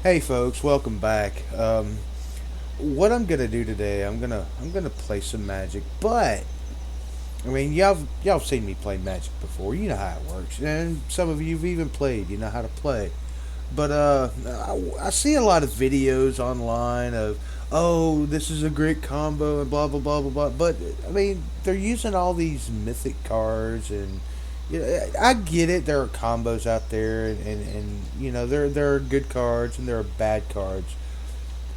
Hey folks, welcome back. What I'm gonna do today, I'm gonna play some Magic, but I mean y'all seen me play Magic before. You know how it works, and some of you've even played. You know how to play. But I see a lot of videos online of this is a great combo and blah blah blah blah blah. But I mean they're using all these mythic cards and I get it. There are combos out there, and there are good cards and there are bad cards.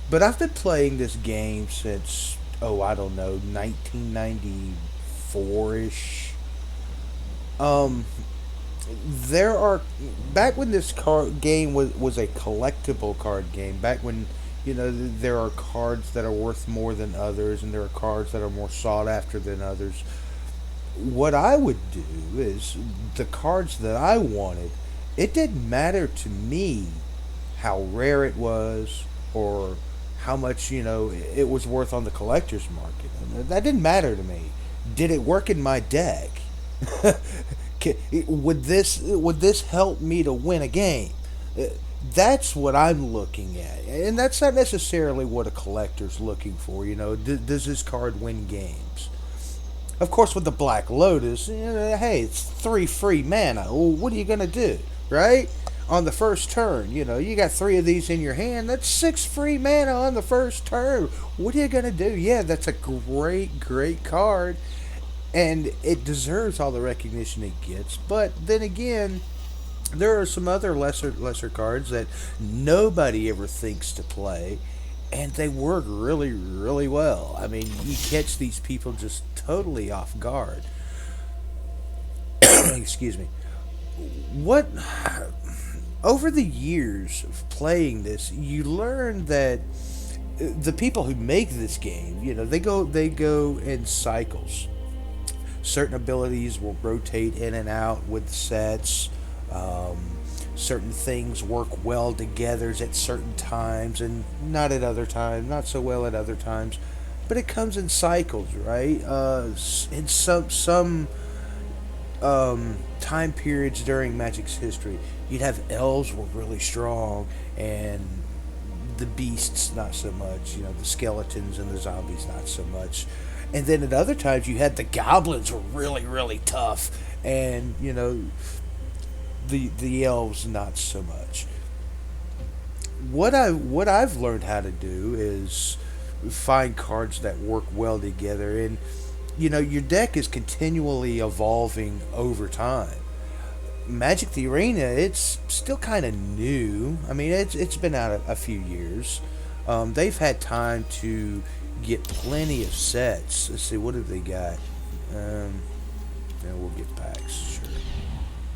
But I've been playing this game since I don't know 1994 ish. Um, there are back when this card game was a collectible card game. Back when there are cards that are worth more than others, and there are cards that are more sought after than others. What I would do is the cards that I wanted, it didn't matter to me how rare it was or how much, it was worth on the collector's market. That didn't matter to me. Did it work in my deck? Would this help me to win a game? Uh, That's what I'm looking at, and that's not necessarily what a collector's looking for. Does this card win games? Of course, with the Black Lotus, hey, it's 3 free mana. Well, what are you gonna do, right? On the first turn, you got three of these in your hand. That's 6 free mana on the first turn. What are you gonna do? Yeah, that's a great, great card, and it deserves all the recognition it gets. But then again, there are some other lesser cards that nobody ever thinks to play, and they work really really well. I mean, you catch these people just totally off guard. Excuse me. What Over the years of playing this, you learn that the people who make this game, they go in cycles. Certain abilities will rotate in and out with sets. Um, Certain things work well together at certain times and not at other times, not so well at other times. But it comes in cycles, right? In some time periods during Magic's history, you'd have elves were really strong and the beasts not so much. The skeletons and the zombies not so much. And then at other times you had the goblins were really really tough, and the elves not so much. What I've learned how to do is find cards that work well together, and your deck is continually evolving over time. Magic the Arena, it's still kind of new. I mean, it's been out a few years. They've had time to get plenty of sets. Let's see, what have they got? Um, yeah, we'll get packs, sure.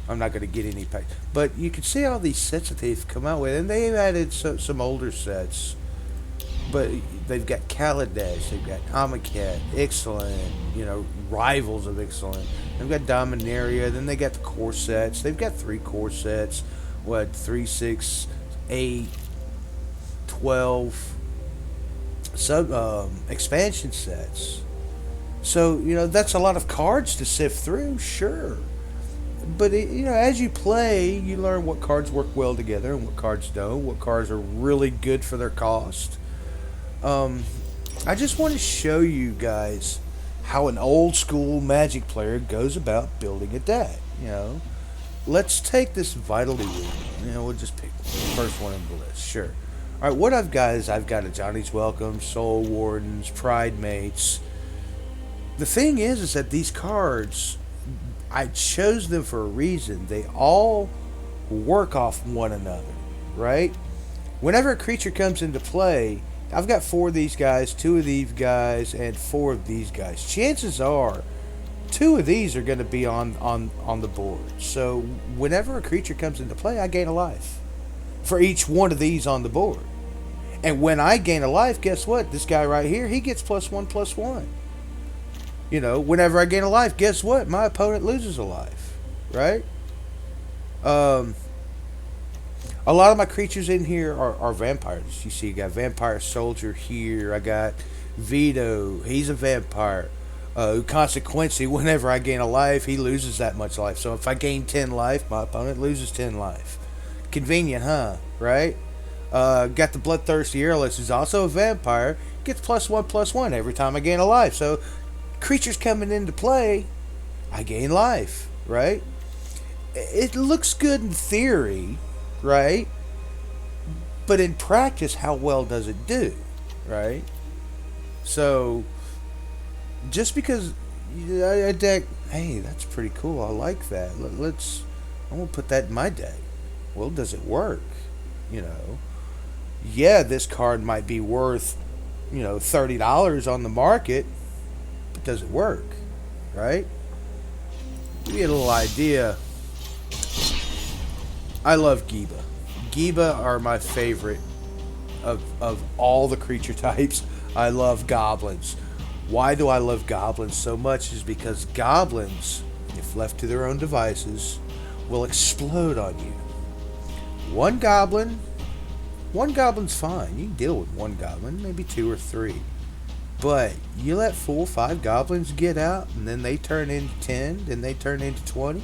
I'm not going to get any packs, but you can see all these sets that they've come out with, and they've added some older sets. But they've got Kaladesh, they've got Amonkhet, Ixalan, rivals of Ixalan. They've got Dominaria, then they got the core sets. They've got three core sets. What, 3, 6, 8, 12 sub expansion sets. So, that's a lot of cards to sift through, sure. But, as you play, you learn what cards work well together and what cards don't, what cards are really good for their cost. Um, I just want to show you guys how an old school Magic player goes about building a deck. Let's take this Vitality Room. We'll just pick the first one on the list. Sure. All right. What I've got is I've got a Johnny's Welcome, Soul Wardens, Pride Mates. The thing is that these cards, I chose them for a reason. They all work off one another, right? Whenever a creature comes into play, I've got four of these guys, two of these guys, and four of these guys. Chances are, two of these are going to be on the board. So whenever a creature comes into play, I gain a life for each one of these on the board. And when I gain a life, guess what? This guy right here, he gets +1/+1. Whenever I gain a life, guess what? My opponent loses a life, right? Um, A lot of my creatures in here are vampires. You see, you got Vampire Soldier here. I got Vito. He's a vampire. Consequently, whenever I gain a life, he loses that much life. So if I gain 10 life, my opponent loses 10 life. Convenient, huh? Right? Got the Bloodthirsty Airless, who's also a vampire. Gets +1/+1 every time I gain a life. So, creatures coming into play, I gain life, right? It looks good in theory, right? But in practice, how well does it do, right? So, just because a deck, hey, that's pretty cool. I like that. I'm gonna put that in my deck. Well, does it work? You know, yeah, this card might be worth, $30 on the market, but does it work, right? You get a little idea. I love Giba. Giba are my favorite of all the creature types. I love goblins. Why do I love goblins so much? Is because goblins, if left to their own devices, will explode on you. One goblin's fine. You can deal with one goblin, maybe 2 or 3. But you let 4 or 5 goblins get out, and then they turn into 10, then they turn into 20.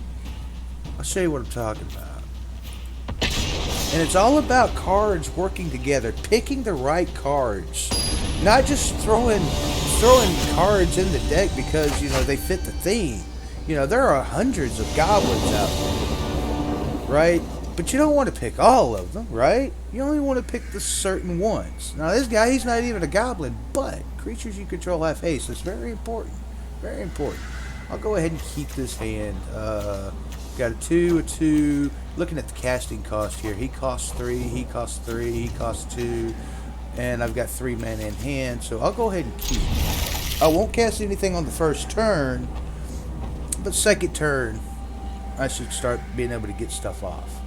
I'll show you what I'm talking about. And it's all about cards working together, picking the right cards. Not just throwing cards in the deck because, they fit the theme. There are hundreds of goblins out there, right? But you don't want to pick all of them, right? You only want to pick the certain ones. Now, this guy, he's not even a goblin, but creatures you control have haste. It's very important. Very important. I'll go ahead and keep this hand. Got a 2. Looking at the casting cost here, he costs 3, he costs 3, he costs 2, and I've got 3 mana in hand, so I'll go ahead and keep. I won't cast anything on the first turn, but second turn, I should start being able to get stuff off.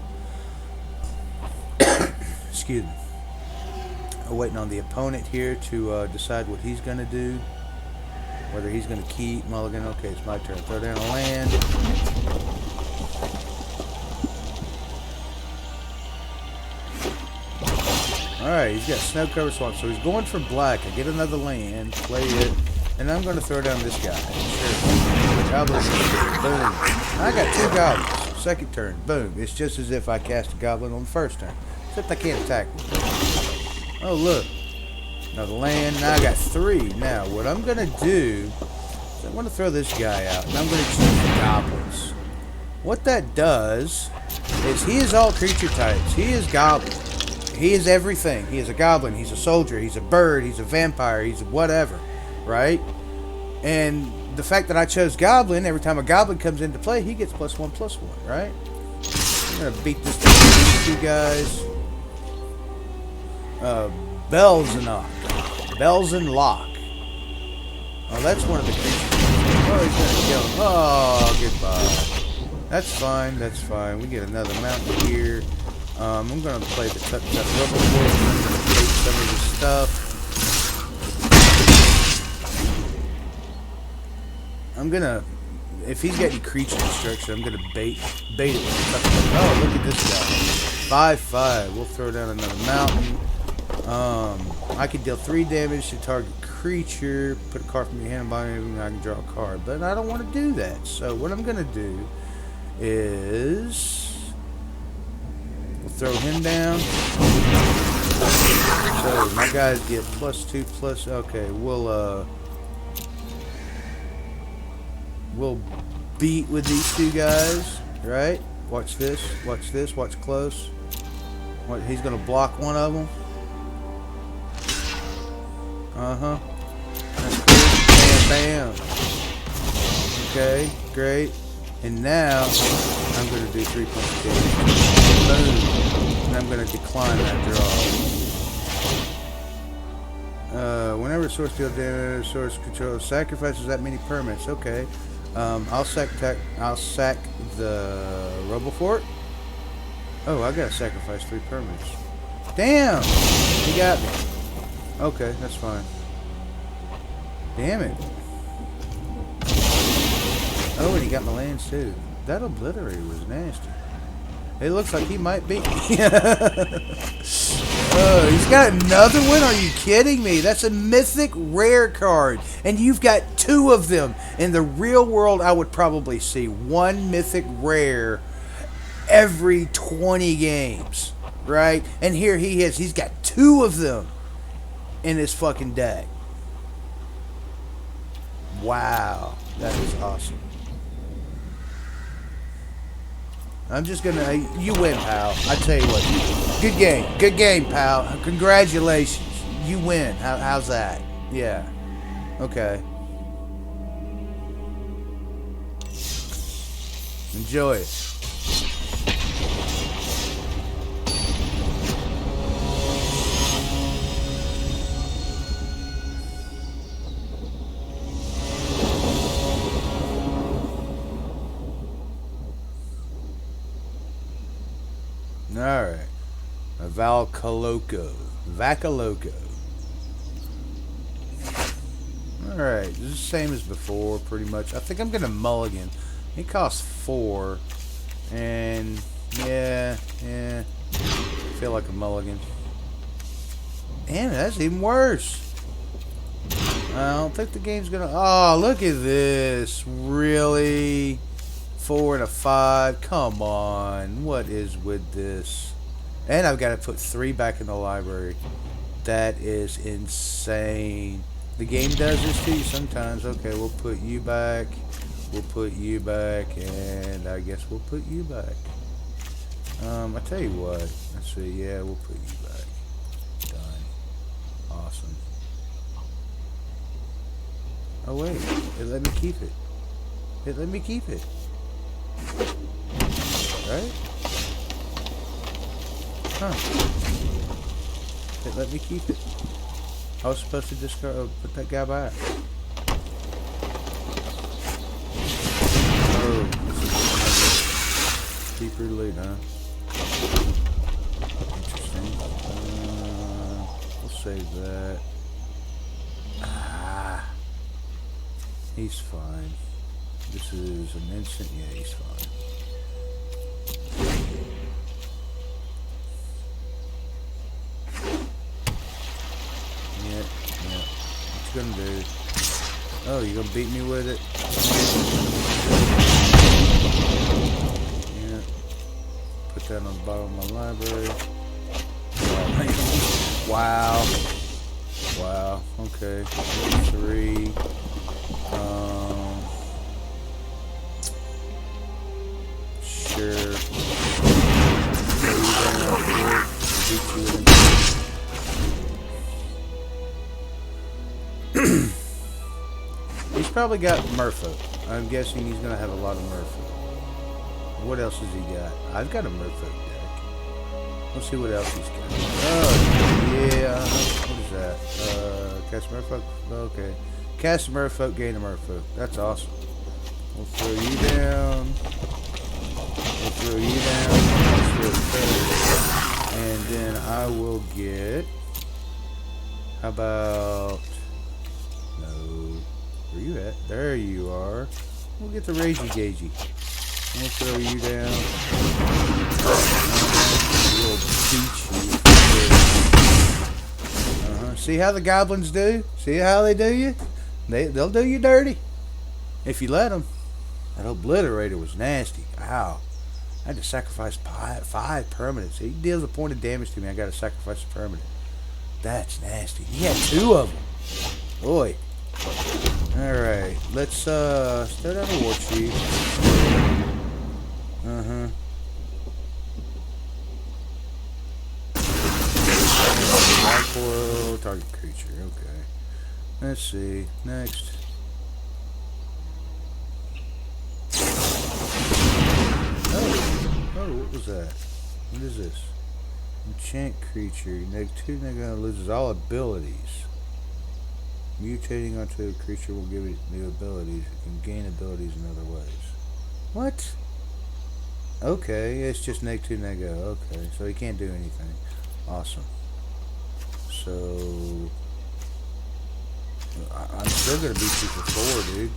Excuse me. I'm waiting on the opponent here to decide what he's going to do. Whether he's going to keep, mulligan. Okay, it's my turn. Throw down a land. Alright, he's got Snow Covered Swamp, so he's going for black. I get another land, play it, and I'm going to throw down this guy. Sure. Goblin, boom. I got 2 goblins. Second turn, boom. It's just as if I cast a goblin on the first turn. Except I can't attack me. Oh, look. Another land. Now I got 3. Now, what I'm going to do is I'm going to throw this guy out, and I'm going to choose the goblins. What that does is he is all creature types. He is goblin. He is everything. He is a goblin. He's a soldier. He's a bird. He's a vampire. He's whatever. Right? And the fact that I chose goblin, every time a goblin comes into play, he gets +1/+1. Right? I'm going to beat these 2 guys. Belzenok. Belzenlock. Oh, that's one of the creatures. Oh, he's going to kill him. Oh, goodbye. That's fine. That's fine. We get another mountain here. I'm going to play the Tut Tut Rubble Fort. I'm going to take some of this stuff. I'm going to, if he's got any creature destruction, I'm going to bait it with the Tut Tut. Oh, look at this guy. 5/5. We'll throw down another mountain. I can deal 3 damage to target creature, put a card from your hand, bottom, and I can draw a card. But I don't want to do that. So what I'm going to do is we'll throw him down. So my guys get +2 okay, we'll beat with these 2 guys, right? Watch this, watch close. What, he's gonna block one of them. Uh-huh. That's cool. Bam, bam. Okay, great. And now I'm gonna do 3 +2. Boom. And I'm gonna decline that draw. Whenever source deals damage, source control sacrifices that many permanents. Okay. I'll sack the Rubble Fort. Oh, I gotta sacrifice 3 permanents. Damn! He got me. Okay, that's fine. Damn it. Oh, and he got my lands too. That Obliterate was nasty. It looks like he might beat me. Oh, he's got another one? Are you kidding me? That's a mythic rare card. And you've got 2 of them. In the real world, I would probably see 1 mythic rare every 20 games. right? And here he is. He's got two of them in his fucking deck. Wow, that is awesome. I'm just gonna. You win, pal. I tell you what. Good game, pal. Congratulations. You win. How's that? Yeah. Okay. Enjoy it. Alright. A Valcaloco. Vacaloco. Alright. This is the same as before, pretty much. I think I'm going to mulligan. It costs 4. And, yeah. I feel like a mulligan. Damn, that's even worse. I don't think the game's going to... Oh, look at this. Really? 4 and a 5. Come on. What is with this? And I've got to put 3 back in the library. That is insane. The game does this to you sometimes. Okay, we'll put you back. We'll put you back. And I guess we'll put you back. I tell you what. Let's see. Yeah, we'll put you back. Done. Awesome. Oh, wait. It let me keep it. It let me keep it. Right? Huh. It let me keep it. I was supposed to discard, put that guy back. Oh. Keeper lead, huh? Interesting. We'll save that. Ah. He's fine. This is an instant. Yeah, he's fine. Yeah. What you gonna do? Oh, you gonna beat me with it? Yeah. Put that on the bottom of my library. Wow. Wow. Okay. 3. Sure. He's probably got Merfolk. I'm guessing he's gonna have a lot of Merfolk. What else has he got? I've got a Merfolk deck. Let's see what else he's got. Oh, yeah. What is that? Cast Merfolk? Okay. Cast a Merfolk, gain a Merfolk. That's awesome. We'll throw you down. We'll throw you down. And then I will get... How about... No. Where you at? There you are. We'll get the Ragey Gagey. We'll throw you down. We'll beat you. See how the goblins do? See how they do you? They'll do you dirty. If you let them. That Obliterator was nasty. Ow. I had to sacrifice 5 permanents. He deals a point of damage to me. I got to sacrifice a permanent. That's nasty. He had 2 of them. Boy. Alright. Let's start out a war chief. Coil, target creature. Okay. Let's see. Next. Oh, what was that? What is this? Enchant creature. -2 negative loses all abilities. Mutating onto a creature will give it new abilities. It can gain abilities in other ways. What? Okay, it's just -2 negative. Okay, so he can't do anything. Awesome. So I'm still gonna beat you for 4, dude.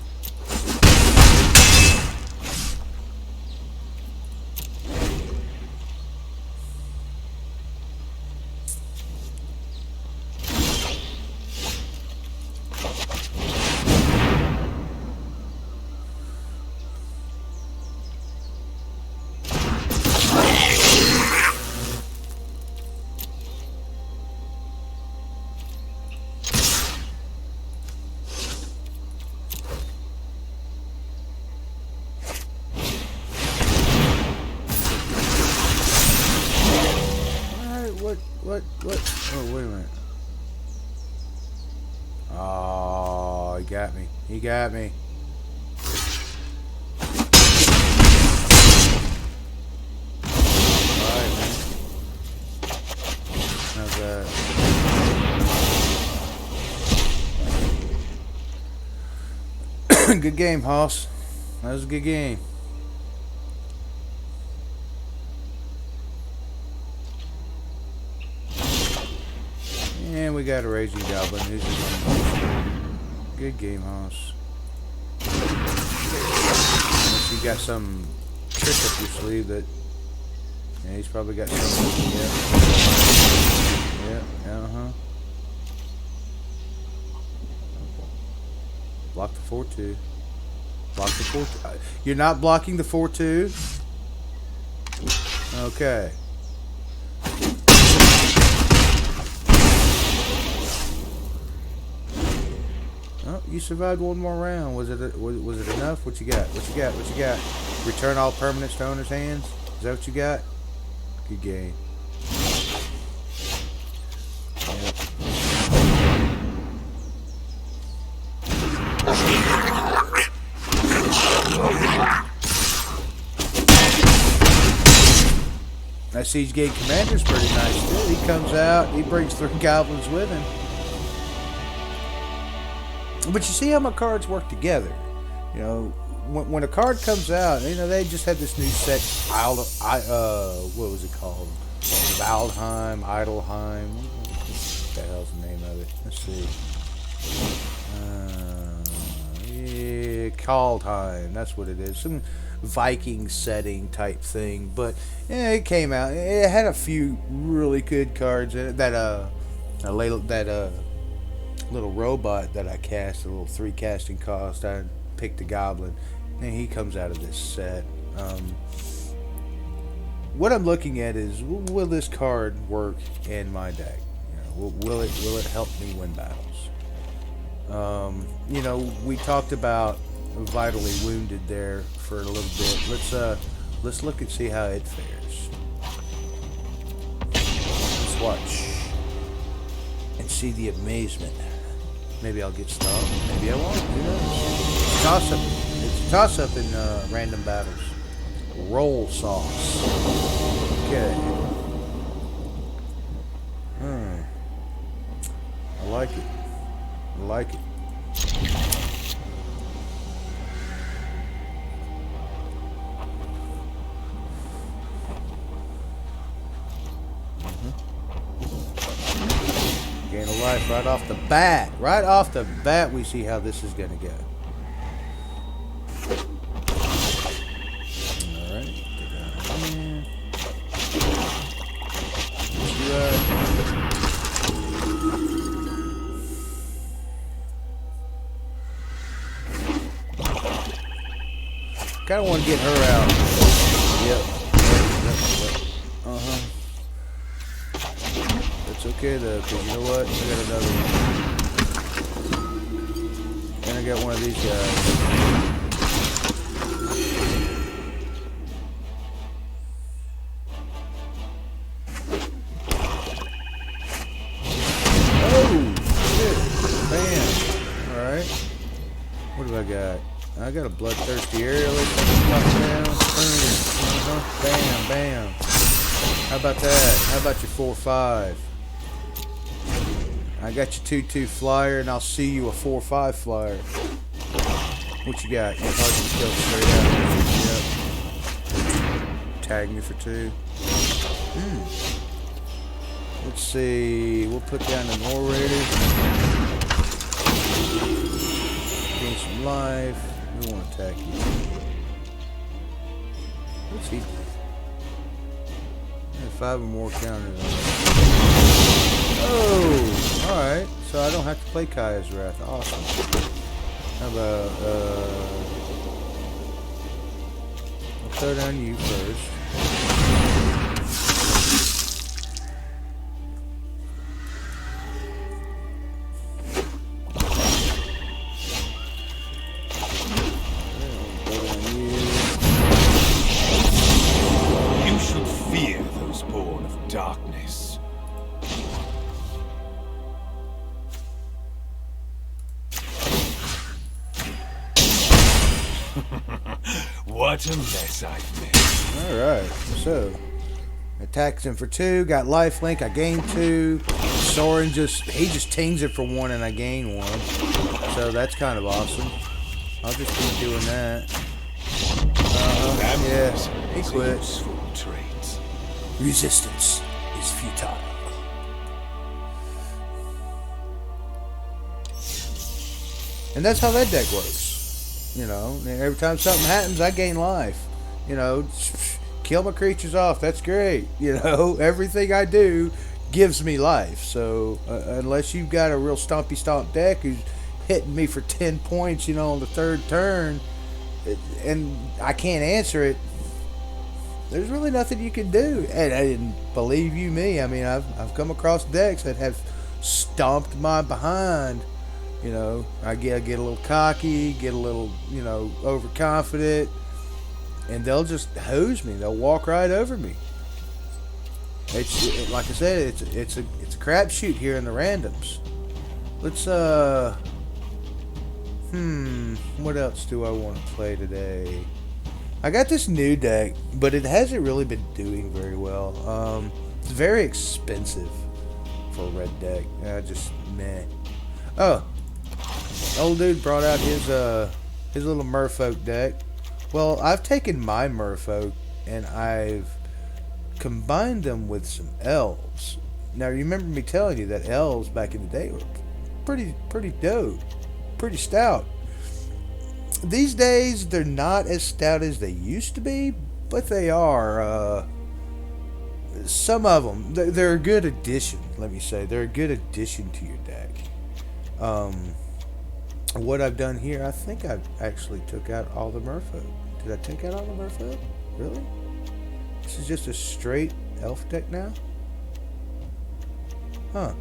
What? Oh, wait a minute. Oh, he got me. He got me. Alright, man. How's that? Good game, Hoss. That was a good game. And we got a raging goblin. Who's good game, Hoss. Unless you got some trick up your sleeve that. Yeah, he's probably got something. Yeah. Yeah. Block the 4-2. Block the 4-2. You're not blocking the 4-2. Okay. Oh, you survived one more round. Was it enough? What you got? What you got? What you got? Return all permanents to owner's hands. Is that what you got? Good game. Yep. That Siege Gate Commander's pretty nice too. He comes out, he brings 3 goblins with him. But you see how my cards work together. You know, when a card comes out, you know, they just had this new set, what was it called? Valdheim, Idleheim. What the hell's the name of it? Let's see. Yeah, Kaldheim, that's what it is. Some Viking setting type thing. But yeah, it came out. It had a few really good cards in it. That little robot that I cast, a little 3 casting cost. I picked a goblin, and he comes out of this set. What I'm looking at is, will this card work in my deck? You know, will it help me win battles? You know, we talked about Vitally Wounded there for a little bit. Let's look and see how it fares. Let's watch and see the amazement. Maybe I'll get stopped. Maybe I won't. Who knows? It's a toss-up. It's a toss-up in random battles. Roll sauce. Okay. I like it. I like it. Gain a life right off the bat. Right off the bat, we see how this is going to go. Alright. Kind of want to get her out. Yep. It's okay though, because you know what? I got another one. And I got one of these guys. Oh! Shit. Bam. Alright. What have I got? I got a bloodthirsty aerial. Down. Bam, bam. How about that? How about your 4/5? I got your 2/2 flyer, and I'll see you a 4/5 flyer. What you got? You probably just go straight out. Yep. Tag me for 2. Let's see. We'll put down the War Raiders. Gain some life. We won't attack you. What's he do? 5 or more counters on it. Oh! Alright, so I don't have to play Kaya's Wrath. Awesome. How about, I'll throw down you first. You should fear those born of darkness. What a mess I've made. Alright, so attacks him for 2, got lifelink, I gain 2. Soren he just tings it for 1 and I gain 1. So that's kind of awesome. I'll just keep doing that. Yeah, he quit. Resistance is futile. And that's how that deck works. You know, every time something happens, I gain life. You know, kill my creatures off. That's great. You know, everything I do gives me life. So unless you've got a real stompy stomp deck who's hitting me for 10 points, you know, on the 3rd turn, and I can't answer it, there's really nothing you can do. And believe you me, I mean, I've come across decks that have stomped my behind. You know, I get a little cocky, get a little, you know, overconfident, and they'll just hose me. They'll walk right over me. Like I said, it's a crapshoot here in the randoms. Let's what else do I want to play today? I got this new deck, but it hasn't really been doing very well. It's very expensive for a red deck. Just meh. Oh, old dude brought out his little Merfolk deck. Well, I've taken my Merfolk and I've combined them with some elves. Now, you remember me telling you that elves back in the day were pretty dope, pretty stout. These days, they're not as stout as they used to be, but they are. Some of them, they're a good addition. Let me say, they're a good addition to your deck. What I've done here, I think I actually took out all the Merfolk. Did I take out all the Merfolk? Really? This is just a straight elf deck now? Huh.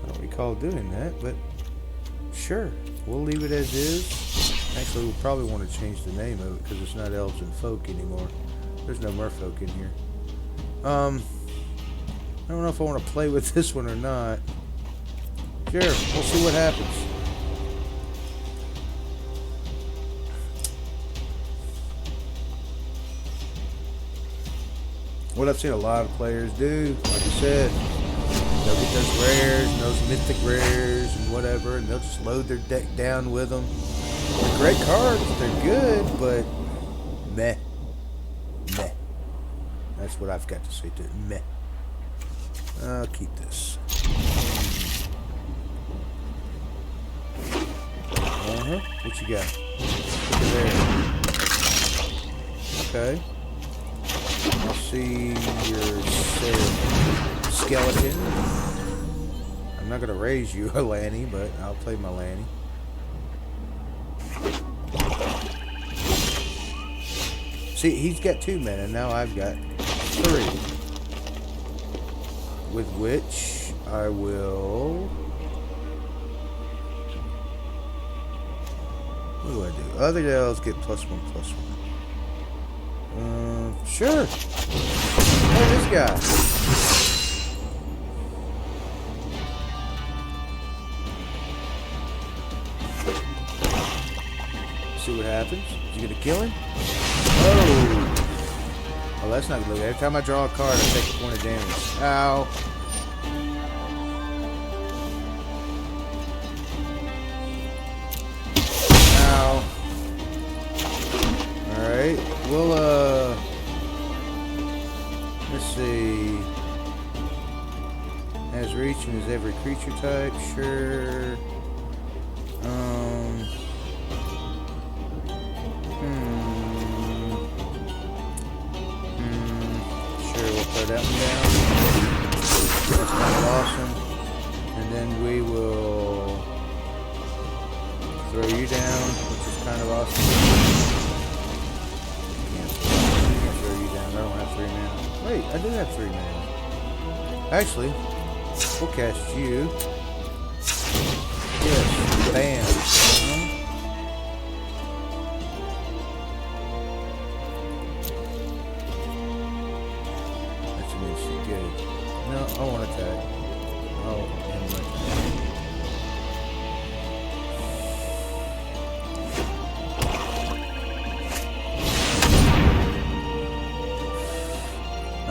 I don't recall doing that, but sure. We'll leave it as is. Actually, we'll probably want to change the name of it because it's not elves and folk anymore. There's no Merfolk in here. I don't know if I want to play with this one or not. Sure, we'll see what happens. What I've seen a lot of players do, like I said, they'll get those rares and those mythic rares and whatever, and they'll just load their deck down with them. They're great cards, they're good, but meh. Meh. That's what I've got to say to it. Meh. I'll keep this. What you got? Look at there. Okay. I'll see your skeleton. I'm not gonna raise you a Lanny, but I'll play my Lanny. See, he's got 2 mana, now I've got 3. With which I will... What do I do? Other elves get +1/+1. Sure. Oh, this guy. See what happens. Is he gonna kill him? Oh. Oh, that's not good. Every time I draw a card, I take a point of damage. Ow. Alright, we'll, let's see. Has reach and is every creature type, sure. Sure, we'll put that one down. That's kind of awesome. And then we will throw you down, which is kind of awesome. I don't have 3 mana. Wait, I do have 3 mana. Actually, we'll cast you. Yes, bam. That's an instant good. No, I want to attack. Oh, end my turn.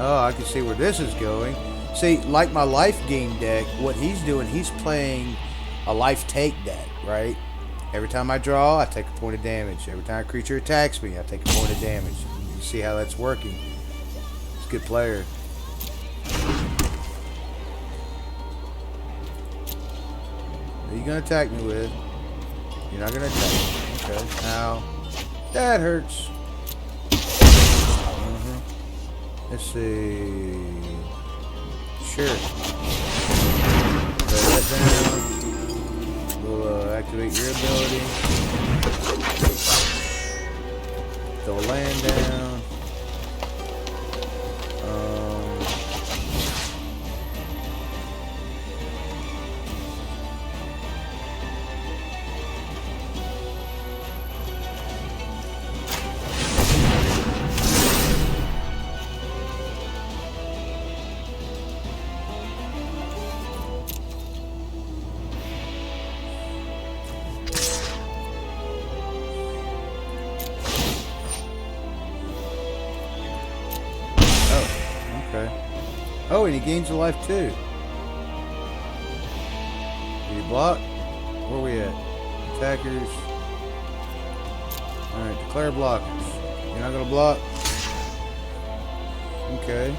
Oh, I can see where this is going. See, like my life gain deck, what he's doing, he's playing a life take deck, right? Every time I draw, I take a point of damage. Every time a creature attacks me, I take a point of damage. You see how that's working? He's a good player. What are you gonna attack me with? You're not gonna attack me. Okay. Ow. That hurts. Let's see. Sure. Lay that down. We'll activate your ability. Throw a land down. Oh, and he gains a life too. Did he block? Where are we at? Attackers. Alright, declare blockers. You're not gonna block? Okay.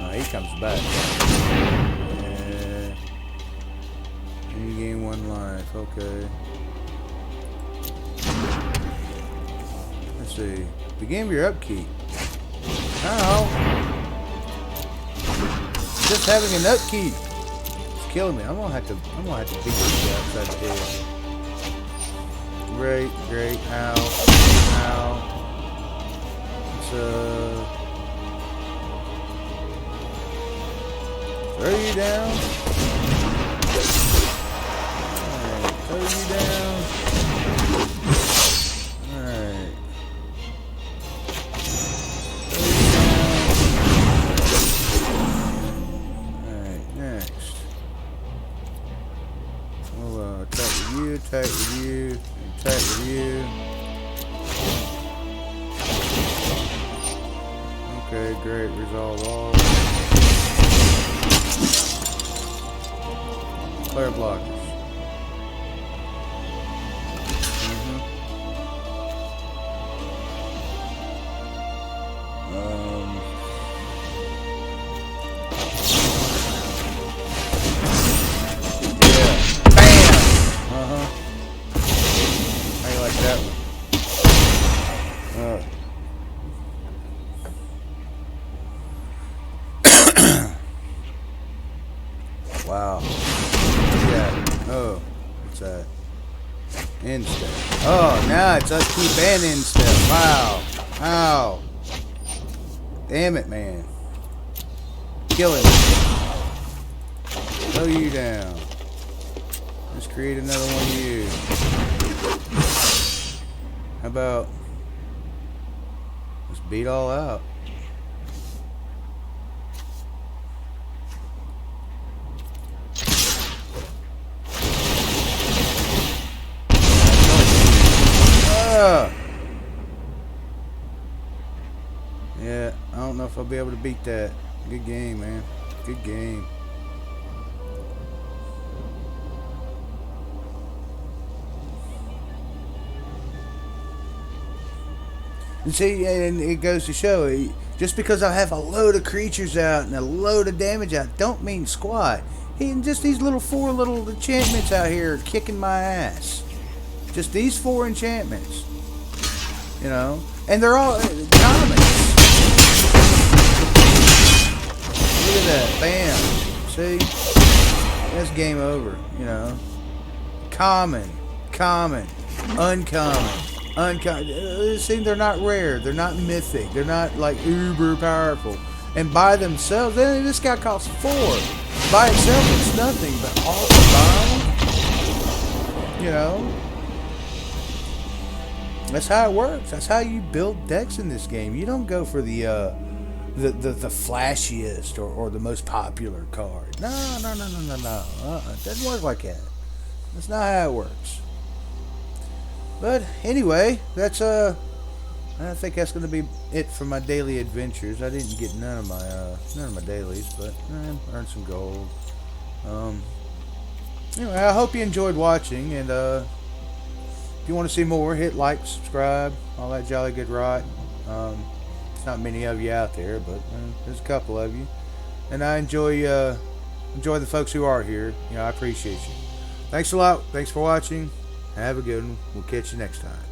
Oh, he comes back. You gain 1 life, okay. Let's see. Begin your upkeep. Ow! Just having an upkeep. It's killing me. I'm gonna have to beat this guy upside the head. Great, great. Ow. Ow. Let's throw you down. Throw you down. Alright. Throw you down. Alright, next. We'll attack with you, attack with you, attack with you. Okay, great. Resolve all. Player blockers. Wow. Yeah. Oh, what's that? End step. Oh, now it's upkeep and end step. Wow. Ow. Damn it, man. Killing me. Throw you down. Let's create another one of you. How about let's beat all out. Yeah, I don't know if I'll be able to beat that. Good game, man. Good game. And see, and it goes to show, just because I have a load of creatures out and a load of damage out, don't mean squat. Just these four little enchantments out here kicking my ass. Just these 4 enchantments. You know? And they're all commons. Look at that. Bam. See? That's game over. You know? Common. Common. Uncommon. Uncommon. See, they're not rare. They're not mythic. They're not like uber powerful. And by themselves, this guy costs 4. By itself, it's nothing. But all combined, you know? That's how it works. That's how you build decks in this game. You don't go for the the flashiest or the most popular card. No. It doesn't work like that. That's not how it works. But anyway, that's I think that's going to be it for my daily adventures. I didn't get none of my dailies, but I earned some gold. Anyway, I hope you enjoyed watching, and if you want to see more, hit like, subscribe, all that jolly good rot. There's not many of you out there, but there's a couple of you, and I enjoy the folks who are here. I appreciate you. Thanks a lot. Thanks for watching. Have a good one. We'll catch you next time.